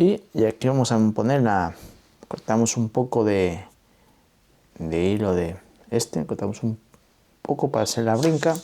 Y aquí vamos a poner cortamos un poco de hilo de cortamos un poco para hacer la brinca.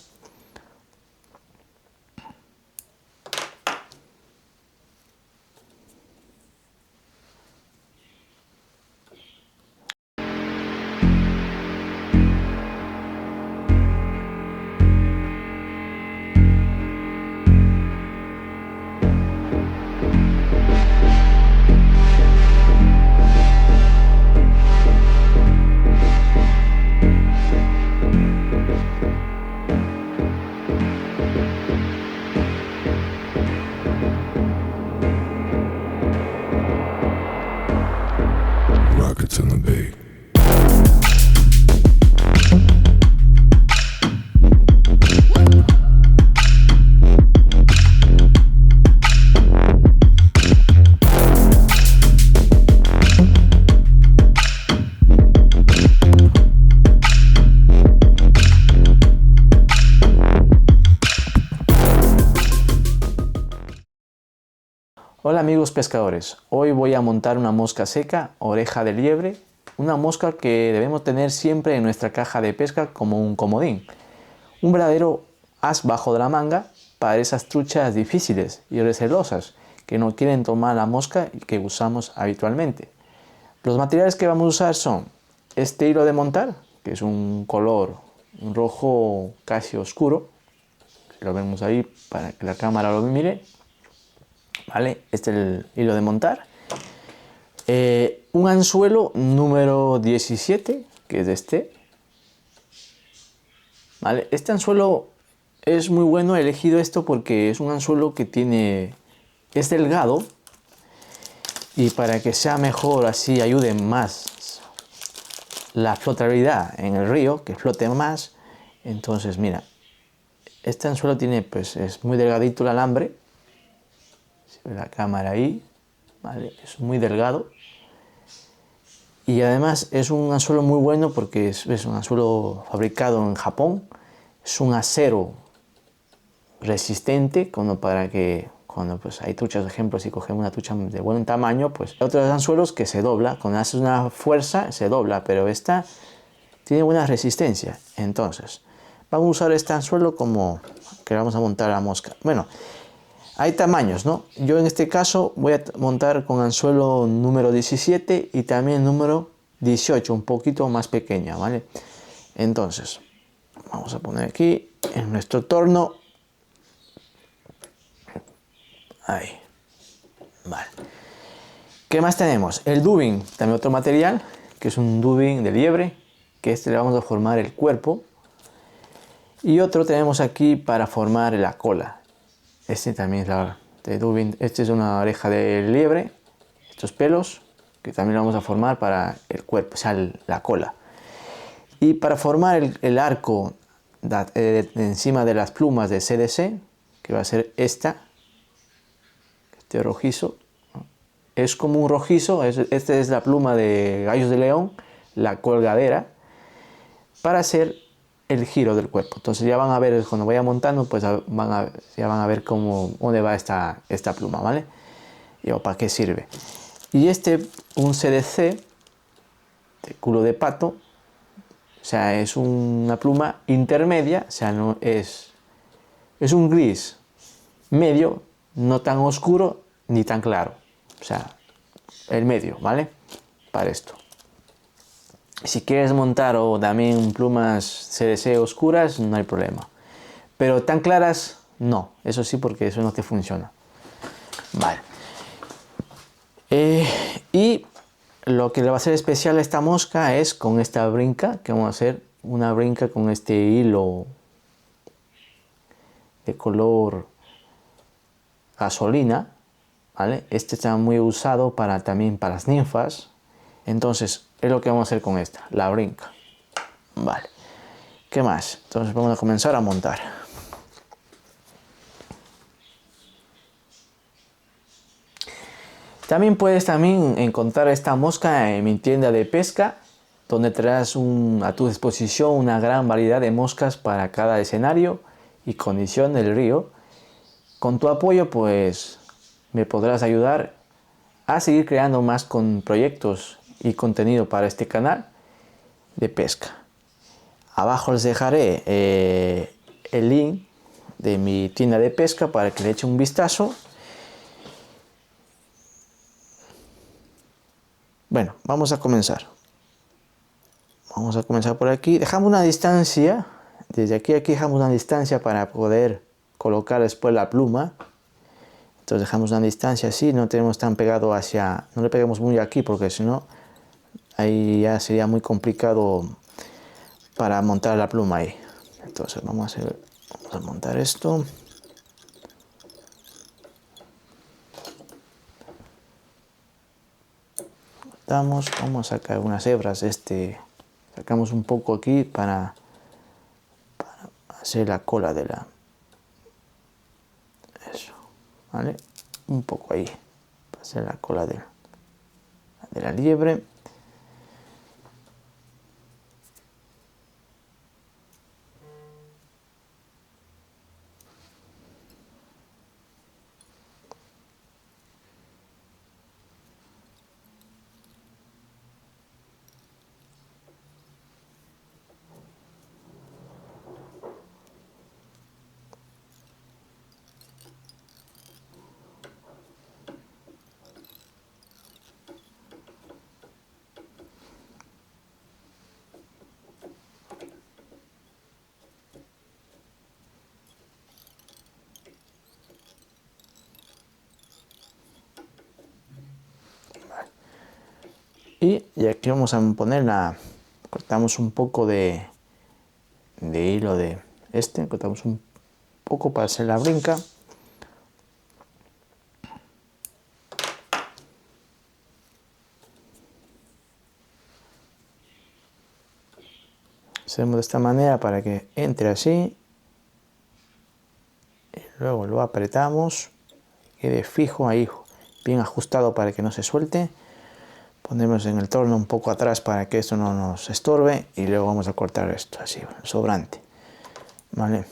Rockets in the bay. Hola amigos pescadores, hoy voy a montar una mosca seca, oreja de liebre, una mosca que debemos tener siempre en nuestra caja de pesca como un comodín, un verdadero as bajo de la manga para esas truchas difíciles y recelosas que no quieren tomar la mosca que usamos habitualmente. Los materiales que vamos a usar son este hilo de montar, que es un color un rojo casi oscuro, lo vemos ahí para que la cámara lo mire. ¿Vale? Este es el hilo de montar. Un anzuelo número 17, que es este. ¿Vale? Este anzuelo es muy bueno, he elegido esto porque es un anzuelo que es delgado y para que sea mejor, así ayude más la flotabilidad en el río, que flote más. Entonces, mira, este anzuelo tiene, pues es muy delgadito el alambre. La cámara ahí, ¿vale? Es muy delgado y además es un anzuelo muy bueno porque es un anzuelo fabricado en Japón, es un acero resistente como para que cuando pues hay truchas, por ejemplo, si cogemos una trucha de buen tamaño, pues hay otros anzuelos que se dobla, cuando haces una fuerza se dobla, pero esta tiene buena resistencia. Entonces vamos a usar este anzuelo como que vamos a montar la mosca. Bueno, hay tamaños, ¿no? Yo en este caso voy a montar con anzuelo número 17 y también número 18, un poquito más pequeña, ¿vale? Entonces, vamos a poner aquí en nuestro torno. Ahí. Vale. ¿Qué más tenemos? El dubin, también otro material, que es un dubin de liebre, que le vamos a formar el cuerpo. Y otro tenemos aquí para formar la cola. Este también es la de dubin. Este es una oreja de liebre, estos pelos, que también lo vamos a formar para el cuerpo, o sea, la cola. Y para formar el arco encima de las plumas de CDC, que va a ser este rojizo, ¿no? Es como un rojizo, esta es la pluma de gallos de león, la colgadera, para hacer el giro del cuerpo. Entonces ya van a ver, cuando vaya montando, pues ya van a ver dónde va esta pluma, ¿vale? Y o para qué sirve. Y un CDC de culo de pato, o sea, es una pluma intermedia, o sea, no es un gris medio, no tan oscuro ni tan claro, o sea, el medio, ¿vale? Para esto. Si quieres montar o también plumas CDC oscuras, no hay problema. Pero tan claras, no. Eso sí, porque eso no te funciona. Vale. Y lo que le va a hacer especial a esta mosca es con esta brinca, que vamos a hacer una brinca con este hilo de color gasolina, ¿vale? Este está muy usado también para las ninfas. Entonces, es lo que vamos a hacer con esta, la brinca. Vale. ¿Qué más? Entonces vamos a comenzar a montar. También puedes encontrar esta mosca en mi tienda de pesca, donde tendrás a tu disposición una gran variedad de moscas para cada escenario y condición del río. Con tu apoyo, pues, me podrás ayudar a seguir creando más con proyectos y contenido para este canal de pesca. Abajo les dejaré el link de mi tienda de pesca para que le echen un vistazo. Bueno, vamos a comenzar. Vamos a comenzar por aquí. Dejamos una distancia. Desde aquí a aquí dejamos una distancia para poder colocar después la pluma. Entonces dejamos una distancia así. No tenemos tan pegado hacia... No le peguemos muy aquí porque si no... Ahí ya sería muy complicado para montar la pluma ahí. Entonces vamos a montar esto. Vamos a sacar unas hebras. Sacamos un poco aquí para hacer la cola de la... Eso, ¿vale? Un poco ahí, para hacer la cola de la liebre. Y aquí vamos a poner cortamos un poco de hilo cortamos un poco para hacer la brinca. Hacemos de esta manera para que entre así. Y luego lo apretamos, quede fijo ahí, bien ajustado para que no se suelte. Ponemos en el torno un poco atrás para que esto no nos estorbe y luego vamos a cortar esto así, sobrante, ¿vale?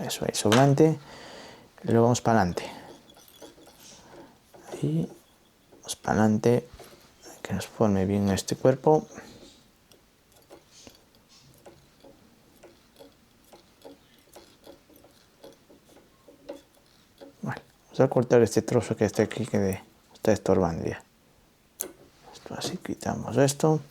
Eso ahí, sobrante, y luego vamos para adelante. Ahí, vamos para adelante, que nos forme bien este cuerpo. Vale, vamos a cortar este trozo que está aquí, que está estorbando ya. Así quitamos esto.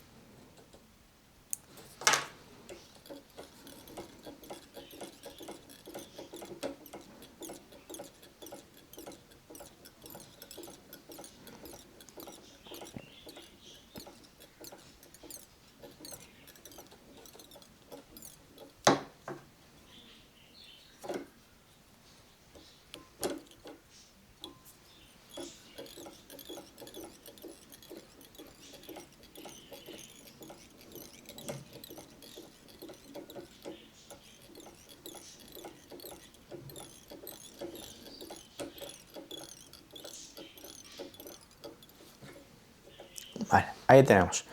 Vale, ahí tenemos.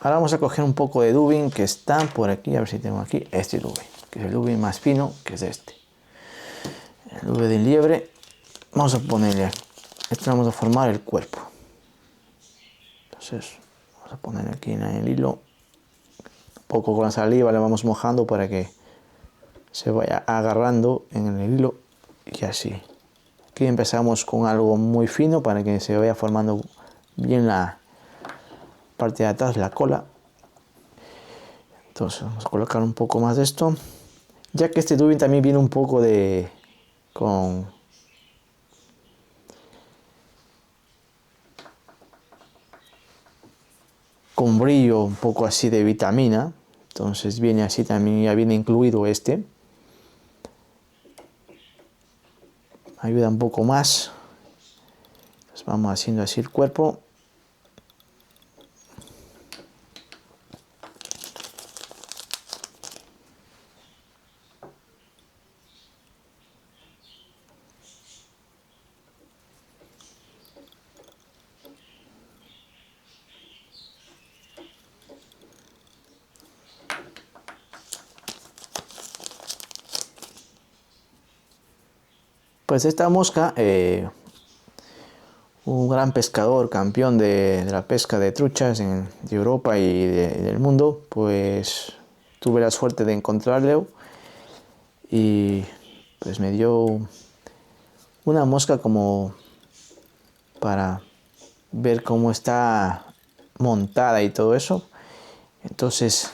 Ahora vamos a coger un poco de dubin que está por aquí, a ver si tengo aquí este dubin, que es el dubin más fino, que es este. El dubin de liebre. Vamos a ponerle, esto vamos a formar el cuerpo. Entonces, vamos a poner aquí en el hilo, un poco con la saliva le vamos mojando para que se vaya agarrando en el hilo y así. Aquí empezamos con algo muy fino para que se vaya formando bien la parte de atrás, la cola. Entonces vamos a colocar un poco más de esto, ya que este dubin también viene un poco con brillo, un poco así de vitamina. Entonces viene así también, ya viene incluido este. Ayuda un poco más. Entonces vamos haciendo así el cuerpo. Pues esta mosca un gran pescador, campeón de la pesca de truchas de Europa y del mundo, pues tuve la suerte de encontrarlo y pues me dio una mosca como para ver cómo está montada y todo eso. Entonces,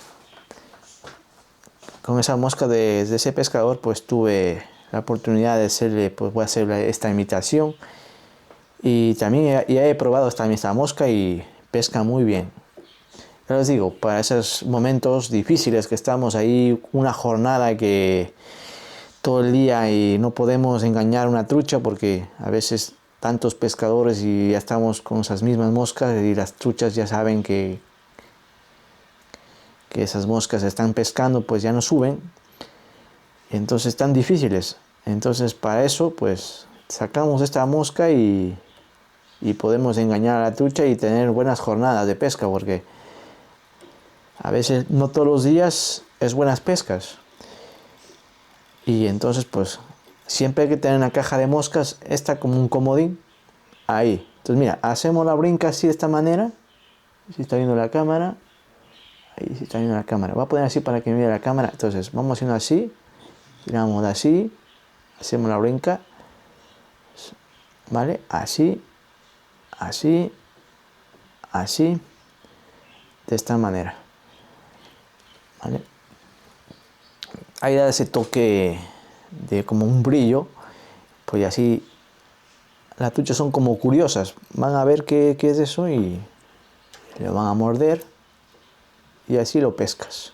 con esa mosca de ese pescador, pues tuve la oportunidad de hacerle, pues voy a hacerle esta imitación. Y también ya he probado esta misma mosca y pesca muy bien. Ya les digo, para esos momentos difíciles que estamos ahí, una jornada que todo el día y no podemos engañar una trucha porque a veces tantos pescadores y ya estamos con esas mismas moscas y las truchas ya saben que esas moscas están pescando, pues ya no suben. Entonces están difíciles. Entonces para eso pues sacamos esta mosca y podemos engañar a la trucha y tener buenas jornadas de pesca, porque a veces no todos los días es buenas pescas. Y entonces pues siempre hay que tener una caja de moscas, esta como un comodín, ahí. Entonces mira, hacemos la brinca así de esta manera, si está viendo la cámara, ahí si está viendo la cámara, voy a poner así para que mire la cámara. Entonces vamos haciendo así, giramos así, hacemos la brinca, ¿vale? Así, así, así, de esta manera, ¿vale? Ahí da ese toque de como un brillo, pues así las truchas son como curiosas, van a ver qué es eso y le van a morder y así lo pescas.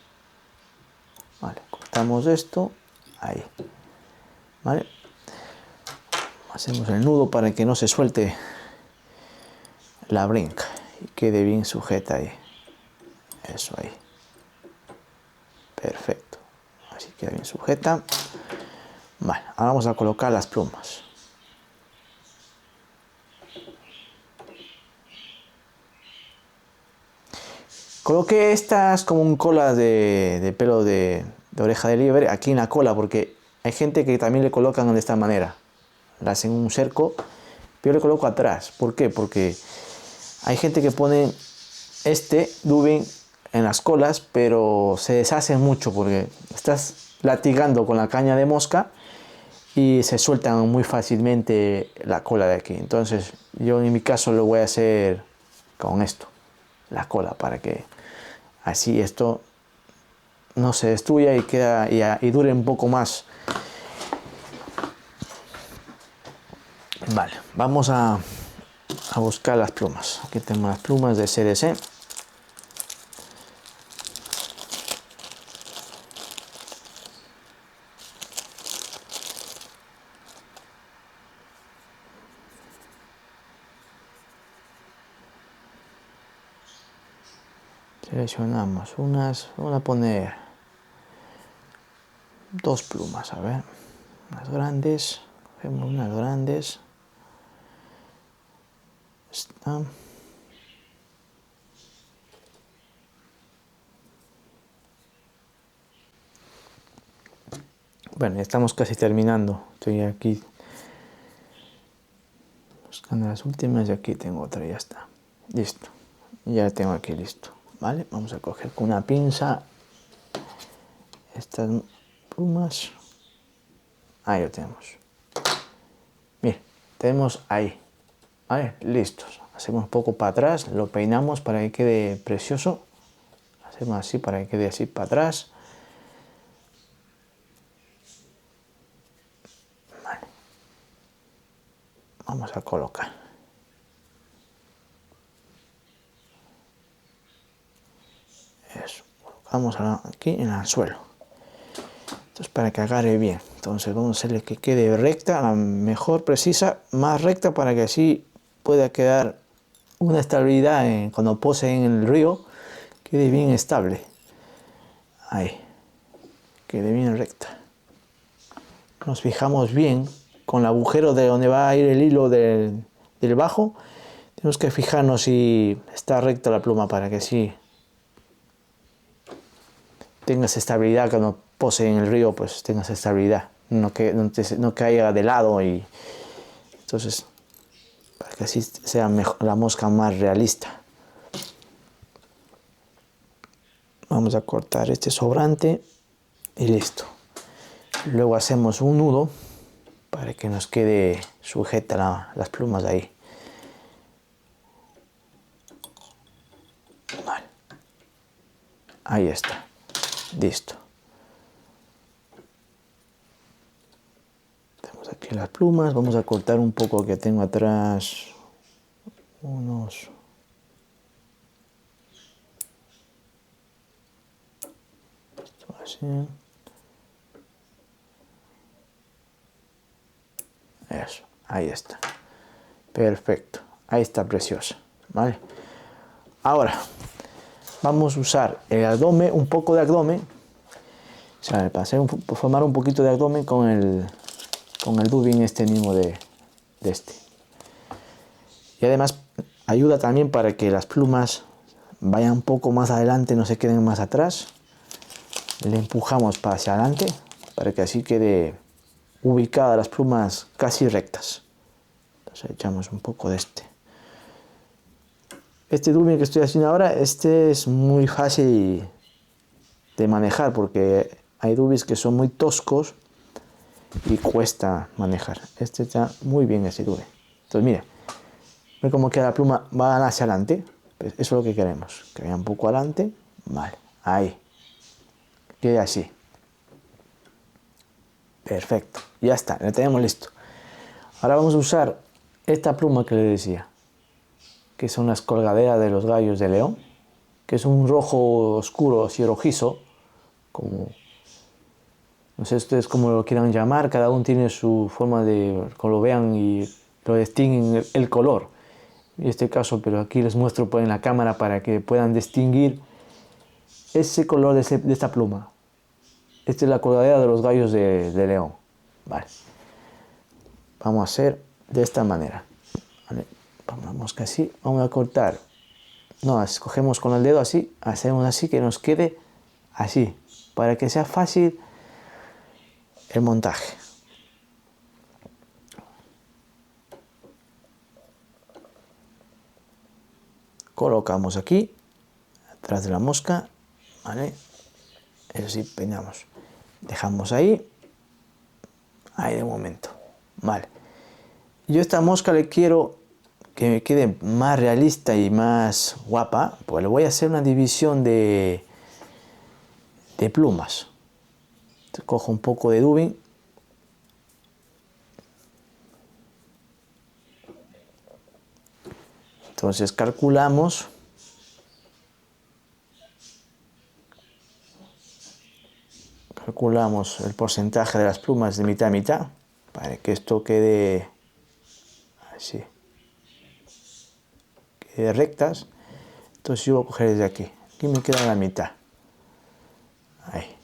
Vale, cortamos esto, ahí, ¿vale? Hacemos el nudo para que no se suelte la brinca y quede bien sujeta ahí. Eso ahí. Perfecto. Así queda bien sujeta. Vale, ahora vamos a colocar las plumas. Coloqué estas como un cola de pelo de oreja de liebre aquí en la cola, porque hay gente que también le colocan de esta manera. Le hacen un cerco, pero yo le coloco atrás. ¿Por qué? Porque hay gente que pone este dubin en las colas, pero se deshacen mucho porque estás latigando con la caña de mosca y se sueltan muy fácilmente la cola de aquí. Entonces yo en mi caso lo voy a hacer con esto, la cola, para que así esto no se destruya y queda y dure un poco más. Vale, vamos a buscar las plumas. Aquí tengo las plumas de CDC. Seleccionamos unas, vamos a poner dos plumas, a ver, unas grandes, cogemos unas grandes, esta. Bueno, estamos casi terminando, estoy aquí buscando las últimas y aquí tengo otra, ya está, listo, ya la tengo aquí listo. Vale, vamos a coger con una pinza estas plumas, ahí lo tenemos. Bien, tenemos ahí, vale, listos. Hacemos un poco para atrás, lo peinamos para que quede precioso. Hacemos así para que quede así para atrás. Vale. Vamos a colocar. Eso, colocamos aquí en el suelo. Entonces para que agarre bien. Entonces vamos a hacerle que quede recta, la mejor precisa, más recta para que así pueda quedar una estabilidad cuando pose en el río, quede bien estable. Ahí, quede bien recta. Nos fijamos bien con el agujero de donde va a ir el hilo del bajo. Tenemos que fijarnos si está recta la pluma para que así tengas estabilidad cuando pose en el río, pues tengas estabilidad, no caiga de lado y entonces para que así sea mejor, la mosca más realista. Vamos a cortar este sobrante y listo. Luego hacemos un nudo para que nos quede sujeta las plumas ahí. Vale. Ahí está. Listo. Tenemos aquí las plumas. Vamos a cortar un poco que tengo atrás. Unos... Esto así. Eso, ahí está. Perfecto. Ahí está preciosa. ¿Vale? Ahora, vamos a usar el abdomen, un poco de abdomen. O sea, para formar un poquito de abdomen con el dubbing este mismo de este. Y además ayuda también para que las plumas vayan un poco más adelante, no se queden más atrás. Le empujamos para hacia adelante para que así quede ubicadas las plumas casi rectas. Entonces echamos un poco de este. Este dubbing que estoy haciendo ahora, este es muy fácil de manejar porque hay dubbings que son muy toscos y cuesta manejar. Este está muy bien, este dubbing. Entonces mira, ve cómo queda la pluma, va hacia adelante. Pues eso es lo que queremos, que vaya un poco adelante. Vale, ahí. Quede así. Perfecto, ya está, lo tenemos listo. Ahora vamos a usar esta pluma que le decía, que son las colgaderas de los gallos de león, que es un rojo oscuro, así rojizo, como, no sé ustedes cómo lo quieran llamar, cada uno tiene su forma de, como lo vean y lo distinguen el color. En este caso, pero aquí les muestro en la cámara para que puedan distinguir ese color de esta pluma. Esta es la colgadera de los gallos de león. Vale. Vamos a hacer de esta manera. Vale. Vamos que así, vamos a cortar. No, escogemos con el dedo así, hacemos así que nos quede así, para que sea fácil el montaje. Colocamos aquí, atrás de la mosca, ¿vale? Eso sí, peinamos. Dejamos ahí de momento, vale. Yo a esta mosca le quiero que me quede más realista y más guapa, pues le voy a hacer una división de plumas. Entonces, cojo un poco de dubbing. Entonces calculamos el porcentaje de las plumas de mitad a mitad para que esto quede así, quede rectas. Entonces yo voy a coger desde aquí me queda la mitad, ahí,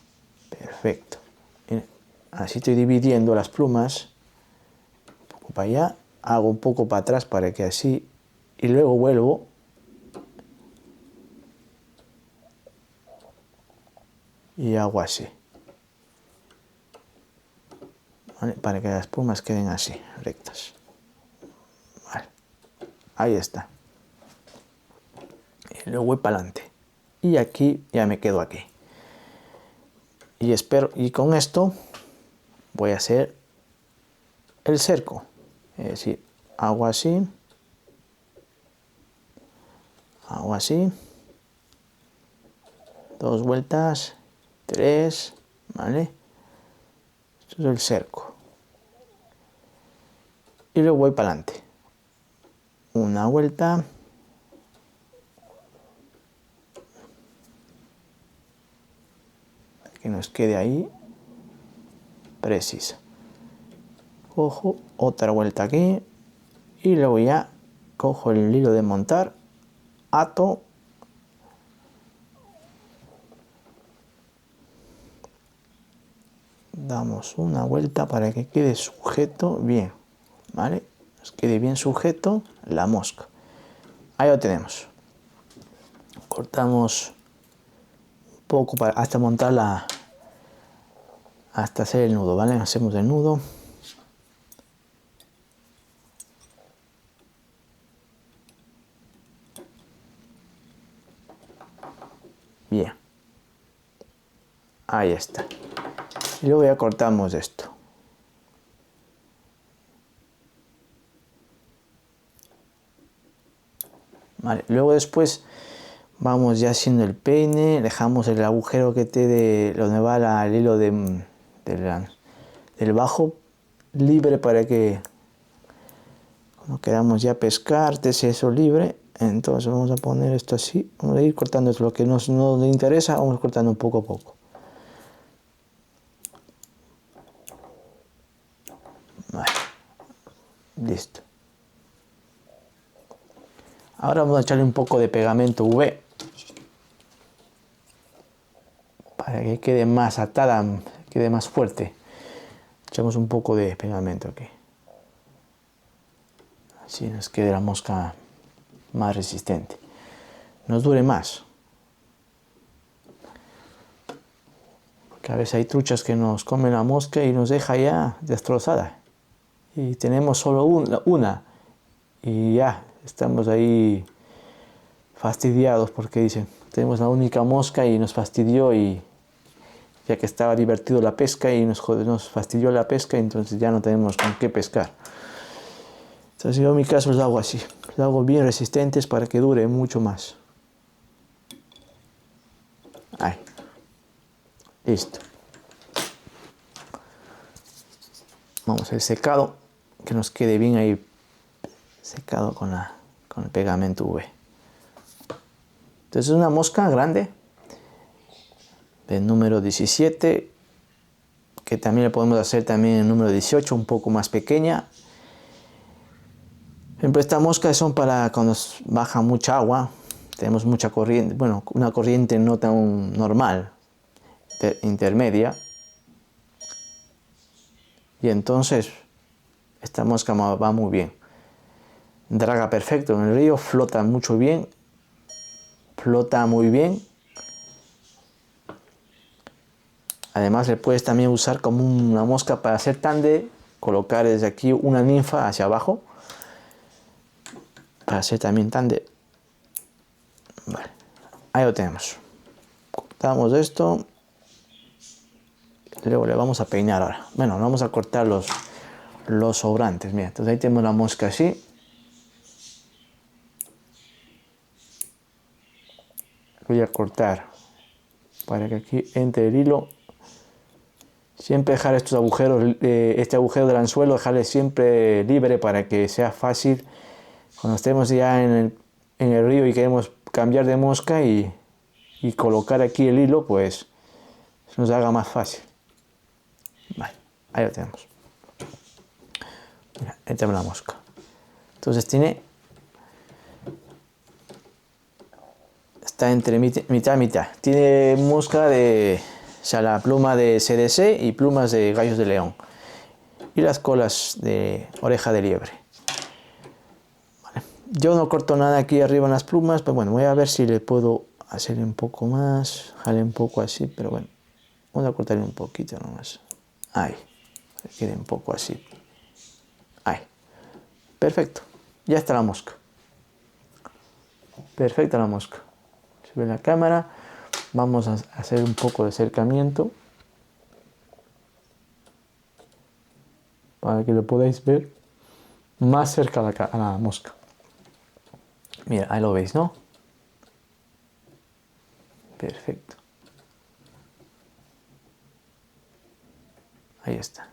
perfecto. Así estoy dividiendo las plumas, un poco para allá, hago un poco para atrás para que así, y luego vuelvo y hago así. ¿Vale? Para que las plumas queden así, rectas. Vale. Ahí está. Y luego voy para adelante. Y aquí ya me quedo aquí. Y con esto voy a hacer el cerco. Es decir, hago así. Hago así. 2 vueltas. 3. ¿Vale? Esto es el cerco. Y luego voy para adelante. Una vuelta. Que nos quede ahí precisa. Cojo otra vuelta aquí. Y luego ya cojo el hilo de montar. Ato. Damos una vuelta para que quede sujeto bien, ¿vale? Nos quede bien sujeto la mosca. Ahí lo tenemos. Cortamos un poco hasta montarla, hasta hacer el nudo, ¿vale? Hacemos el nudo. Bien. Ahí está. Y luego ya cortamos esto. Vale, luego después vamos ya haciendo el peine, dejamos el agujero que te de donde va el hilo del bajo libre para que cuando queramos ya pescar te sea eso libre. Entonces vamos a poner esto así, vamos a ir cortando lo que nos interesa, vamos cortando poco a poco. Vale. Listo. Ahora vamos a echarle un poco de pegamento UV para que quede más atada, quede más fuerte. Echamos un poco de pegamento aquí. Así nos quede la mosca más resistente. Nos dure más. Porque a veces hay truchas que nos comen la mosca y nos deja ya destrozada. Y tenemos solo una. Y ya estamos ahí fastidiados porque dicen, tenemos la única mosca y nos fastidió, y ya que estaba divertido la pesca y nos fastidió la pesca, entonces ya no tenemos con qué pescar. Entonces yo en mi caso los hago así, los hago bien resistentes para que dure mucho más. Ahí. Listo. Vamos a ir secado, que nos quede bien ahí secado con el pegamento UV. Entonces es una mosca grande, del número 17, que también le podemos hacer también el número 18, un poco más pequeña. Siempre estas moscas son para cuando baja mucha agua, tenemos mucha corriente, bueno, una corriente no tan normal, intermedia, y entonces esta mosca va muy bien. Draga perfecto en el río, flota mucho bien, flota muy bien. Además le puedes también usar como una mosca para hacer tande, colocar desde aquí una ninfa hacia abajo para hacer también tande. Vale, ahí lo tenemos. Cortamos esto, luego le vamos a peinar ahora. Bueno, vamos a cortar los sobrantes. Mira, entonces ahí tenemos la mosca así. Voy a cortar para que aquí entre el hilo. Siempre dejar estos agujeros, este agujero del anzuelo, dejarle siempre libre para que sea fácil cuando estemos ya en el río y queremos cambiar de mosca y colocar aquí el hilo, pues se nos haga más fácil. Vale, ahí lo tenemos. Mira, ahí tenemos la mosca. Entonces está entre mitad y mitad. Tiene mosca o sea, la pluma de CDC y plumas de gallos de león. Y las colas de oreja de liebre. Vale. Yo no corto nada aquí arriba en las plumas, pero bueno, voy a ver si le puedo hacer un poco más. Jale un poco así, pero bueno. Vamos a cortarle un poquito nomás. Ahí. Que quede un poco así. Ahí. Perfecto. Ya está la mosca. Perfecta la mosca. Se ve en la cámara. Vamos a hacer un poco de acercamiento para que lo podáis ver más cerca a la mosca. Mira, ahí lo veis, ¿no? Perfecto. Ahí está.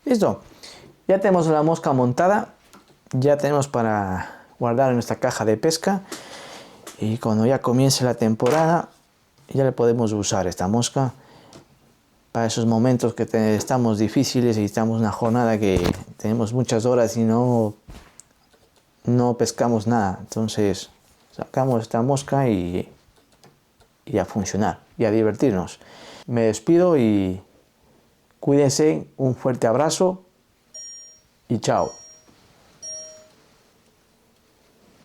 Listo, ya tenemos la mosca montada, ya tenemos para guardar en nuestra caja de pesca, y cuando ya comience la temporada ya le podemos usar esta mosca para esos momentos que estamos difíciles y estamos una jornada que tenemos muchas horas y no pescamos nada. Entonces sacamos esta mosca y a funcionar y a divertirnos. Me despido y cuídense, un fuerte abrazo y chao.